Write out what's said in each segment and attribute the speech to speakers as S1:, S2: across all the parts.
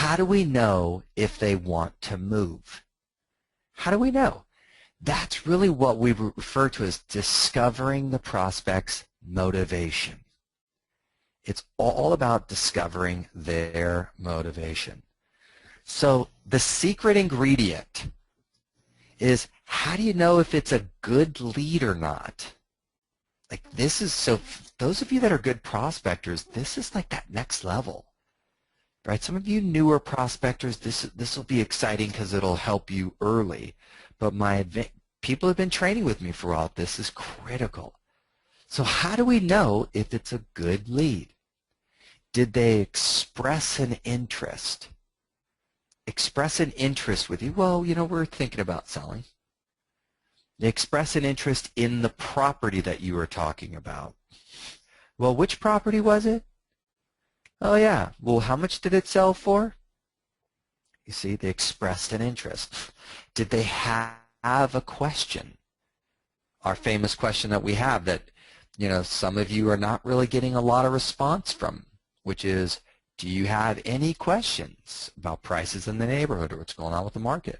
S1: how do we know if they want to move? How do we know? That's really what we refer to as discovering the prospect's motivation. It's all about discovering their motivation. So the secret ingredient is, how do you know if it's a good lead or not? Like, this is, so those of you that are good prospectors, this is like that next level, right? Some of you newer prospectors, this will be exciting because it'll help you early. But people have been training with me for a while. This is critical. So how do we know if it's a good lead? Did they express an interest? Express an interest with you? Well, you know, we're thinking about selling. They express an interest in the property that you were talking about. Well, which property was it? Oh, yeah. Well, how much did it sell for? You see, they expressed an interest. Did they have a question? Our famous question that we have that, you know, some of you are not really getting a lot of response from, which is, do you have any questions about prices in the neighborhood or what's going on with the market?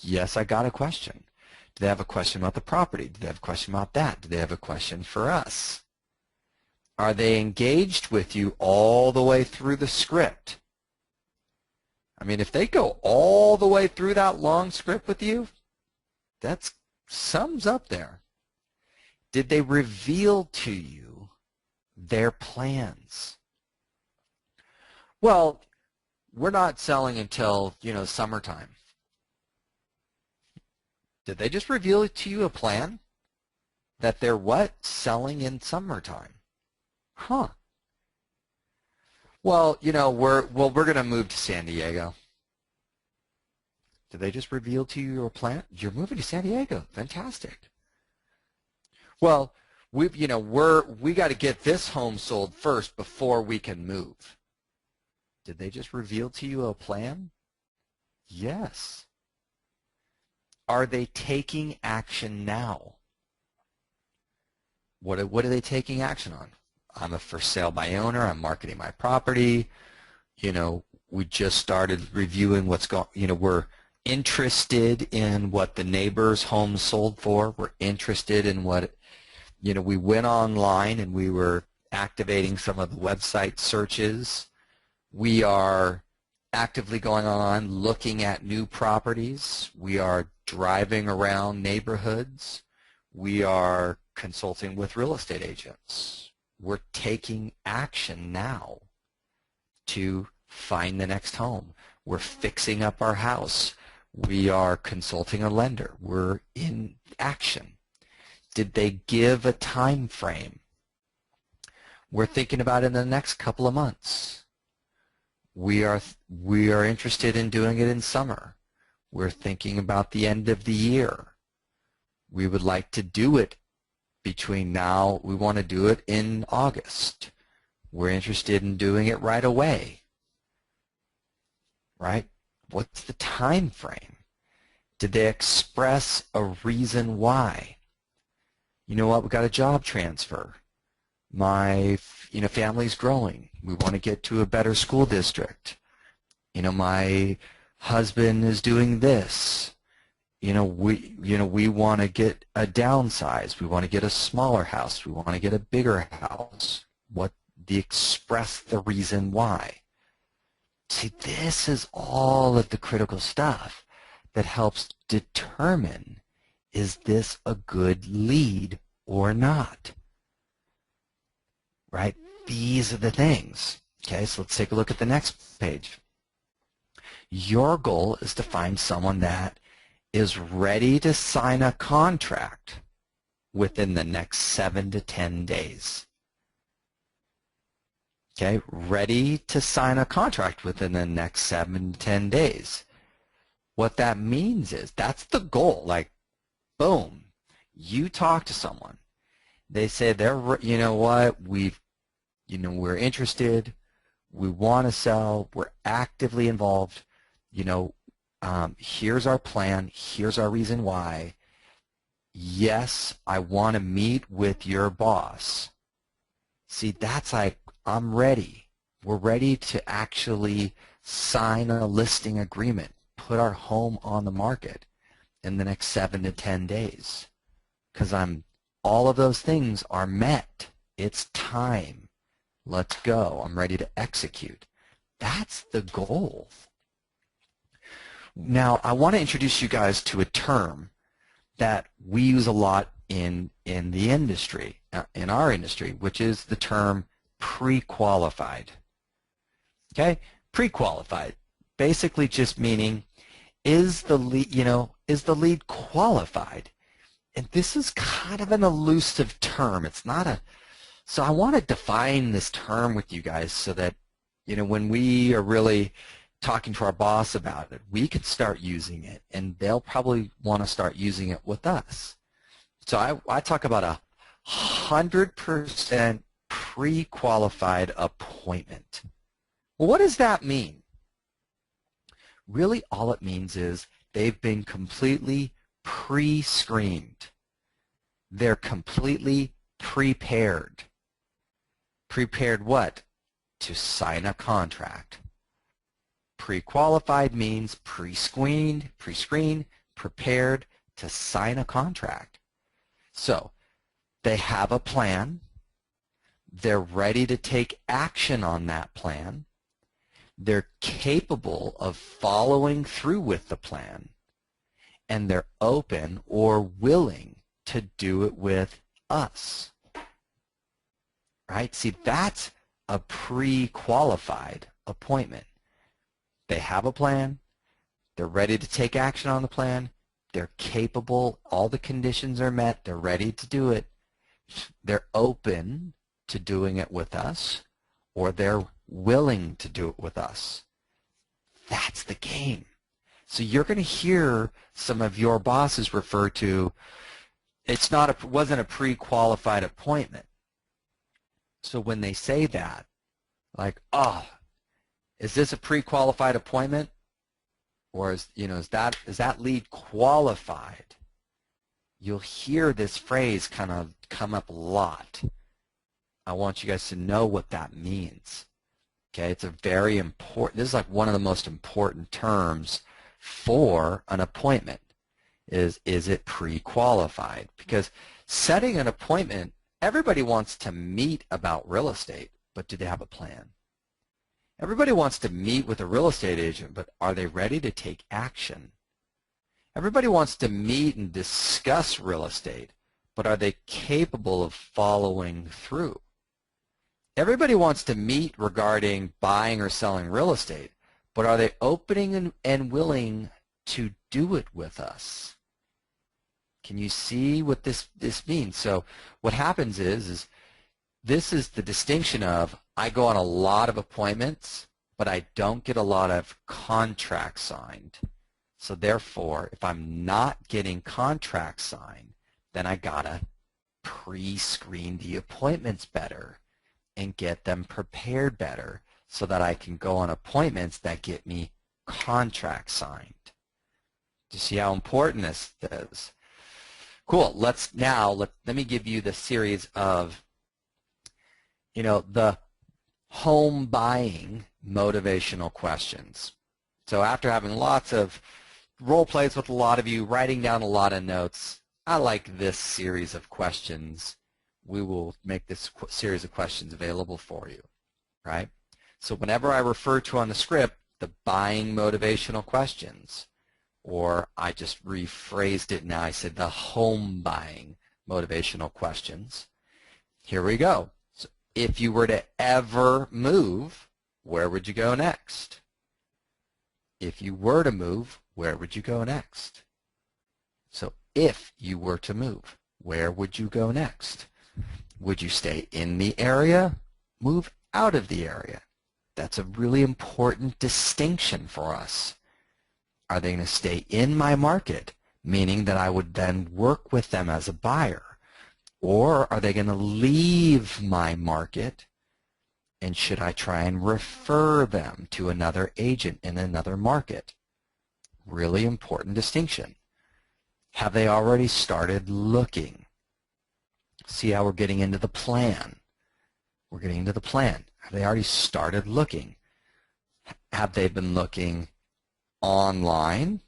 S1: Yes, I got a question. Do they have a question about the property? Do they have a question about that? Do they have a question for us? Are they engaged with you all the way through the script? I mean, if they go all the way through that long script with you, that's sums up there. Did they reveal to you their plans? Well, we're not selling until, you know, summertime. Did they just reveal to you a plan that they're what? Selling in summertime. Huh. Well, you know, we're going to move to San Diego. Did they just reveal to you your plan? You're moving to San Diego. Fantastic. Well, we got to get this home sold first before we can move. Did they just reveal to you a plan? Yes. Are they taking action now? What are they taking action on? I'm a for sale by owner. I'm marketing my property. You know, we just started reviewing what's going. You know, we're interested in what the neighbor's home sold for. We're interested in what, you know, we went online and we were activating some of the website searches. We are actively going online looking at new properties. We are driving around neighborhoods. We are consulting with real estate agents. We're taking action now to find the next home. We're fixing up our house. We are consulting a lender. We're in action. Did they give a time frame? We're thinking about it in the next couple of months. We are interested in doing it in summer. We're thinking about the end of the year. We would like to do it between now. We want to do it in August. We're interested in doing it right away. Right? What's the time frame? Did they express a reason why? You know what? We got a job transfer. My family's growing. We want to get to a better school district. You know, my husband is doing this. We want to get a downsize. We want to get a smaller house. We want to get a bigger house. Express the reason why. See, this is all of the critical stuff that helps determine, is this a good lead or not? Right? These are the things. Okay, so let's take a look at the next page. Your goal is to find someone that is ready to sign a contract within the next 7 to 10 days. Okay, ready to sign a contract within the next 7 to 10 days. What that means is, that's the goal. Like, boom, you talk to someone. They say you know what, we're interested. We want to sell. We're actively involved. Here's our plan. Here's our reason why. Yes, I want to meet with your boss. See, that's like, I'm ready. We're ready to actually sign a listing agreement, put our home on the market in the next 7 to 10 days. Because all of those things are met. It's time. Let's go. I'm ready to execute. That's the goal. Now, I want to introduce you guys to a term that we use a lot in the industry, in our industry, which is the term pre-qualified. Okay? Pre-qualified. Basically just meaning, is the lead qualified? And this is kind of an elusive term. It's not a, so I want to define this term with you guys so that, when we are really talking to our boss about it, we could start using it, and they'll probably want to start using it with us. So I talk about 100% pre-qualified appointment. Well, what does that mean? Really, all it means is they've been completely pre-screened. They're completely prepared. Prepared what? To sign a contract. Pre-qualified means pre-screened, prepared to sign a contract. So they have a plan. They're ready to take action on that plan. They're capable of following through with the plan. And they're open or willing to do it with us. Right? See, that's a pre-qualified appointment. They have a plan. They're ready to take action on the plan. They're capable. All the conditions are met. They're ready to do it. They're open to doing it with us, or they're willing to do it with us. That's the game. So you're going to hear some of your bosses refer to, wasn't a pre-qualified appointment. So when they say that, like, oh, is this a pre-qualified appointment? Or is that lead qualified? You'll hear this phrase kind of come up a lot. I want you guys to know what that means. Okay, it's a very important, this is like one of the most important terms for an appointment. Is it pre-qualified? Because setting an appointment, everybody wants to meet about real estate, but do they have a plan? Everybody wants to meet with a real estate agent, but are they ready to take action? Everybody wants to meet and discuss real estate, but are they capable of following through? Everybody wants to meet regarding buying or selling real estate, but are they opening and willing to do it with us? Can you see what this means? So what happens is this is the distinction of, I go on a lot of appointments, but I don't get a lot of contracts signed. So therefore, if I'm not getting contracts signed, then I gotta pre-screen the appointments better and get them prepared better so that I can go on appointments that get me contracts signed. Do you see how important this is? Cool. Let me give you the series of, the home buying motivational questions. So after having lots of role plays with a lot of you, writing down a lot of notes, I like this series of questions. We will make this series of questions available for you, right? So whenever I refer to on the script the buying motivational questions, or I just rephrased it now, I said the home buying motivational questions, here we go. So if you were to ever move, where would you go next? If you were to move, where would you go next? So if you were to move, where would you go next? Would you stay in the area? Move out of the area? That's a really important distinction for us. Are they going to stay in my market, meaning that I would then work with them as a buyer? Or are they going to leave my market, and should I try and refer them to another agent in another market? Really important distinction. Have they already started looking? See how we're getting into the plan. We're getting into the plan. Have they already started looking? Have they been looking online?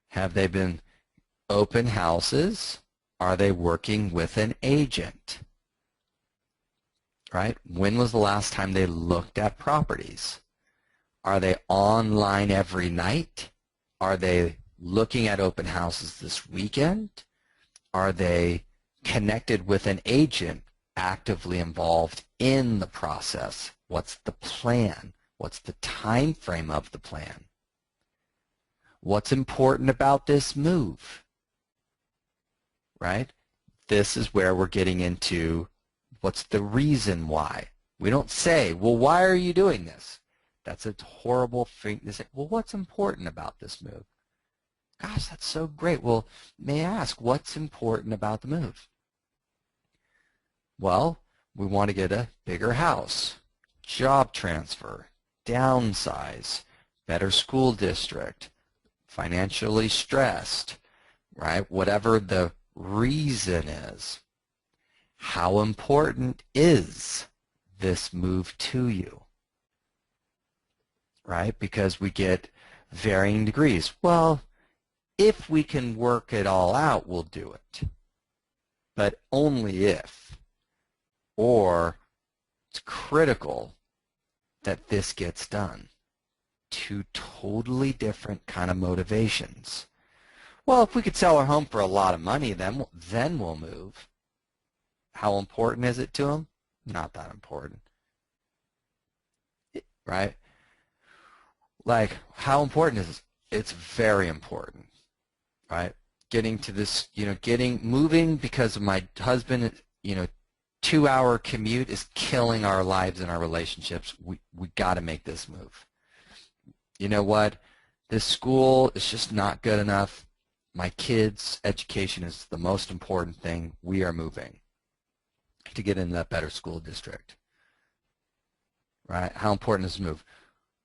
S1: Have they been open houses? Are they working with an agent? Right? When was the last time they looked at properties? Are they online every night? Are they looking at open houses this weekend? Are they connected with an agent actively involved in the process? What's the plan? What's the time frame of the plan? What's important about this move? Right? This is where we're getting into what's the reason why. We don't say, well, why are you doing this? That's a horrible thing to say. Well, what's important about this move? Gosh, that's so great. Well, may I ask, what's important about the move? Well, we want to get a bigger house, job transfer, downsize, better school district, financially stressed, right? Whatever the reason is. How important is this move to you? Right? Because we get varying degrees. Well, if we can work it all out, we'll do it. But only if. Or it's critical that this gets done. Two totally different kind of motivations. Well, if we could sell our home for a lot of money, then we'll move. How important is it to them? Not that important. Right? Like, how important is it? It's very important. Right? Getting to this, moving because of my husband, 2-hour commute is killing our lives and our relationships. We got to make this move. You know what? This school is just not good enough. My kids' education is the most important thing. We are moving to get in that better school district. Right? How important is the move?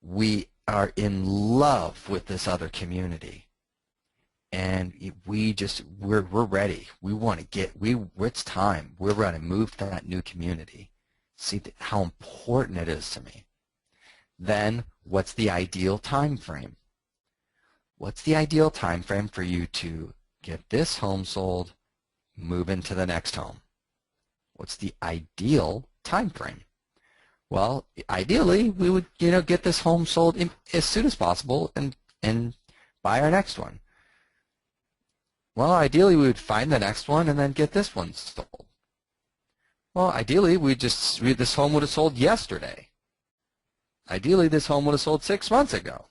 S1: We are in love with this other community. And we're ready. We want to it's time. We're ready to move to that new community. See how important it is to me. Then, what's the ideal time frame? What's the ideal time frame for you to get this home sold, move into the next home? What's the ideal time frame? Well, ideally, we would, get this home sold as soon as possible and buy our next one. Well, ideally, we would find the next one and then get this one sold. Well, ideally, this home would have sold yesterday. Ideally, this home would have sold 6 months ago.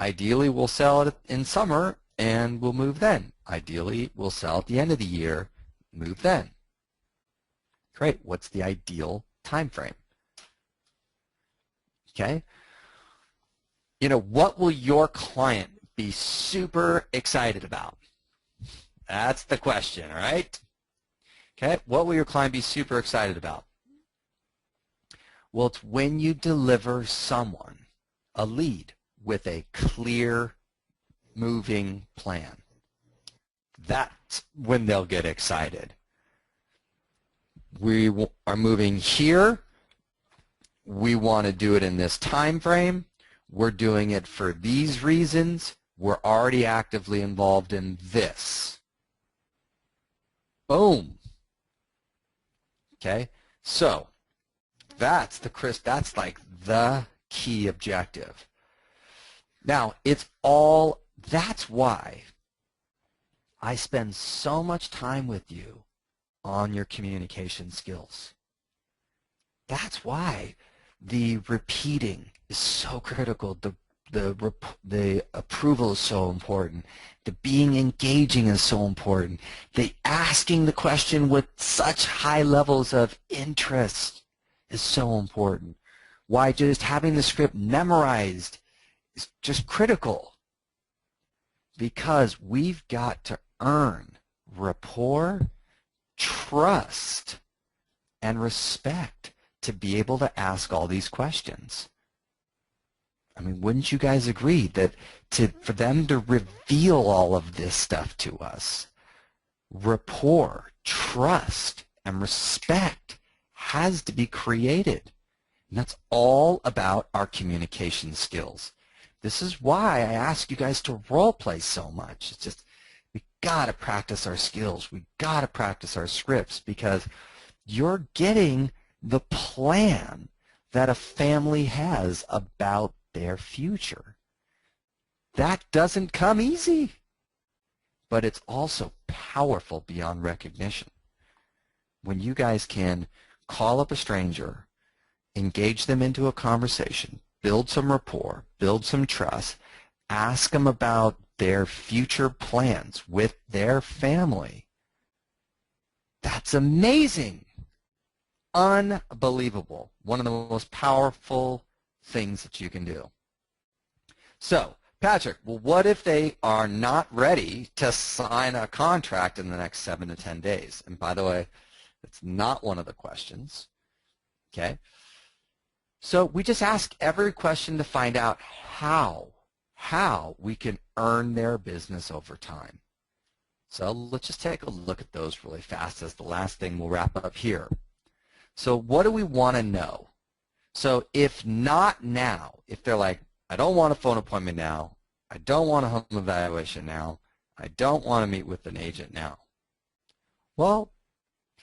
S1: Ideally, we'll sell it in summer and we'll move then. Ideally, we'll sell at the end of the year, move then. Great. What's the ideal time frame? Okay. What will your client be super excited about? That's the question, right? Okay. What will your client be super excited about? Well, it's when you deliver someone a lead with a clear moving plan. That's when they'll get excited. We are moving here. We want to do it in this time frame. We're doing it for these reasons. We're already actively involved in this. Boom. Okay? So, that's like the key objective. Now, that's why I spend so much time with you on your communication skills. That's why the repeating is so critical. The approval is so important. The being engaging is so important. The asking the question with such high levels of interest is so important. Why just having the script memorized is just critical. Because we've got to earn rapport, trust, and respect to be able to ask all these questions. I mean, wouldn't you guys agree that for them to reveal all of this stuff to us, rapport, trust, and respect has to be created. And that's all about our communication skills. This is why I ask you guys to role play so much. It's just, we gotta practice our skills. We gotta practice our scripts, because you're getting the plan that a family has about their future. That doesn't come easy, but it's also powerful beyond recognition. When you guys can call up a stranger, engage them into a conversation, build some rapport, build some trust, ask them about their future plans with their family. That's amazing. Unbelievable. One of the most powerful things that you can do. So, Patrick, well, what if they are not ready to sign a contract in the next 7 to 10 days? And by the way, it's not one of the questions. Okay? So we just ask every question to find out how we can earn their business over time. So let's just take a look at those really fast as the last thing we'll wrap up here. So what do we want to know? So if not now, if they're like, I don't want a phone appointment now, I don't want a home evaluation now, I don't want to meet with an agent now. Well,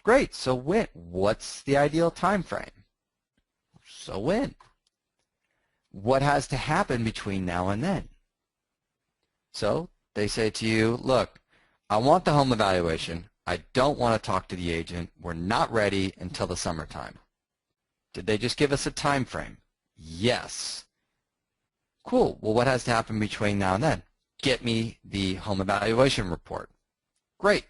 S1: great. So when? What's the ideal time frame? So when? What has to happen between now and then? So they say to you, look, I want the home evaluation. I don't want to talk to the agent. We're not ready until the summertime. Did they just give us a time frame? Yes. Cool. Well, what has to happen between now and then? Get me the home evaluation report. Great.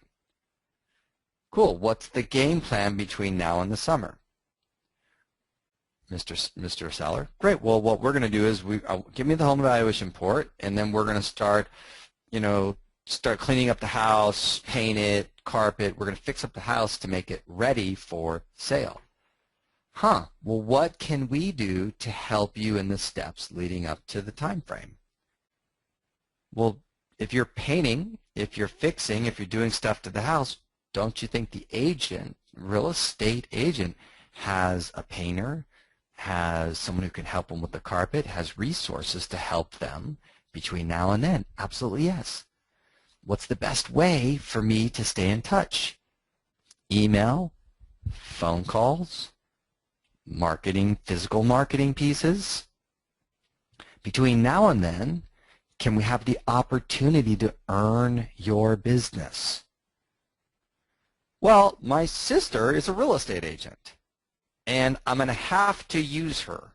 S1: Cool. What's the game plan between now and the summer? Mr. Seller. Great. Well, what we're going to do is give me the home evaluation report, and then we're going to start cleaning up the house, paint it, carpet. We're going to fix up the house to make it ready for sale. Huh. Well, what can we do to help you in the steps leading up to the time frame? Well, if you're painting, if you're fixing, if you're doing stuff to the house, don't you think the agent, real estate agent, has a painter, has someone who can help them with the carpet, has resources to help them between now and then? Absolutely yes. What's the best way for me to stay in touch? Email, phone calls, marketing, physical marketing pieces. Between now and then, can we have the opportunity to earn your business? Well, my sister is a real estate agent, and I'm going to have to use her.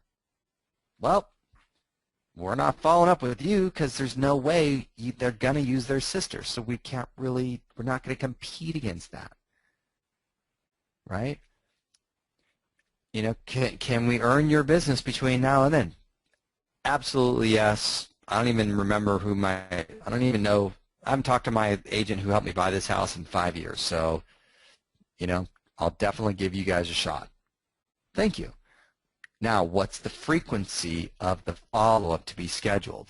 S1: Well, we're not following up with you because there's no way they're going to use their sister, so we're not going to compete against that, right? Can we earn your business between now and then? Absolutely yes. I don't even remember I don't even know. I haven't talked to my agent who helped me buy this house in 5 years, so I'll definitely give you guys a shot. Thank you. Now, what's the frequency of the follow-up to be scheduled?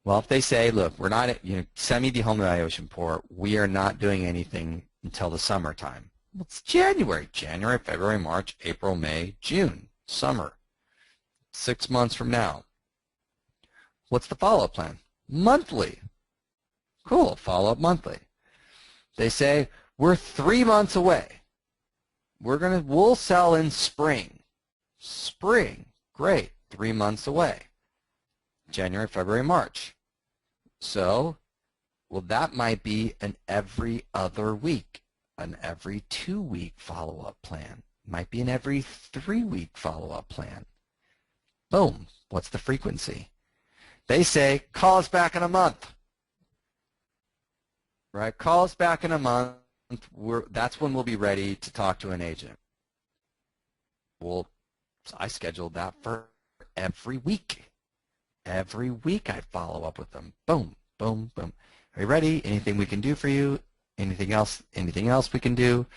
S1: Well, if they say, look, we're not, send me the home evaluation report, we are not doing anything until the summertime. Well, it's January, February, March, April, May, June, summer, 6 months from now. What's the follow-up plan? Monthly. Cool, follow-up monthly. They say, we're 3 months away. We'll sell in spring. Spring, great, 3 months away. January, February, March. So, well, that might be an every other week, an every 2-week follow-up plan. Might be an every 3-week follow-up plan. Boom, what's the frequency? They say, call us back in a month. Right, call us back in a month. That's when we'll be ready to talk to an agent. Well, I scheduled that for every week. Every week I follow up with them. Boom, boom, boom. Are you ready? Anything we can do for you? Anything else? Anything else we can do?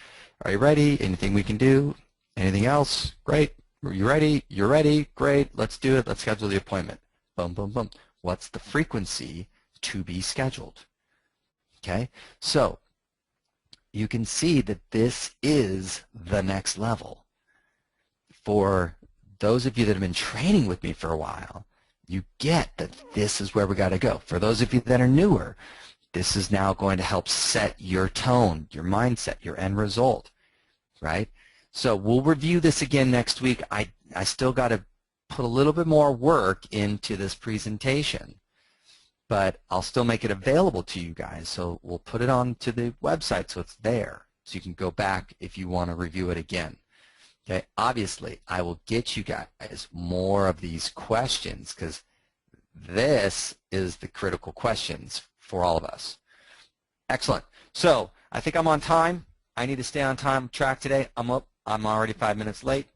S1: Are you ready? Anything we can do? Anything else? Great. Are you ready? You're ready? Great. Let's do it. Let's schedule the appointment. Boom, boom, boom. What's the frequency to be scheduled? Okay, so you can see that this is the next level. For those of you that have been training with me for a while, you get that this is where we got to go. For those of you that are newer, this is now going to help set your tone, your mindset, your end result, right? So we'll review this again next week. I still got to put a little bit more work into this presentation, but I'll still make it available to you guys. So we'll put it onto the website so it's there, so you can go back if you want to review it again. Okay, obviously, I will get you guys more of these questions because this is the critical questions for all of us. Excellent. So I think I'm on time. I need to stay on time track today. I'm up. I'm already 5 minutes late.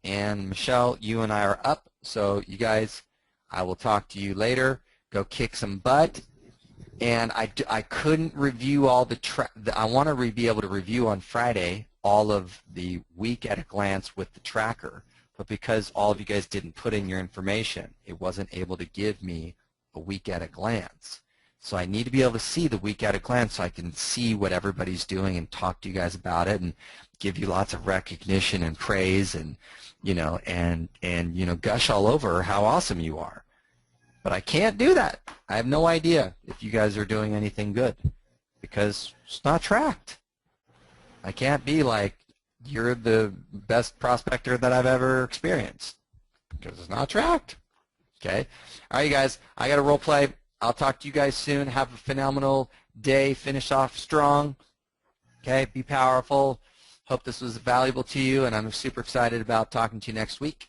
S1: And Michelle, you and I are up. So you guys, I will talk to you later. Go kick some butt. And I couldn't review all the I want to be able to review on Friday all of the week at a glance with the tracker. But because all of you guys didn't put in your information, it wasn't able to give me a week at a glance. So I need to be able to see the week at a glance so I can see what everybody's doing and talk to you guys about it and give you lots of recognition and praise and, you know, gush all over how awesome you are. But I can't do that. I have no idea if you guys are doing anything good because it's not tracked. I can't be like, you're the best prospector that I've ever experienced because it's not tracked. Okay? All right, you guys, I got to role play. I'll talk to you guys soon. Have a phenomenal day. Finish off strong. Okay? Be powerful. Hope this was valuable to you, and I'm super excited about talking to you next week.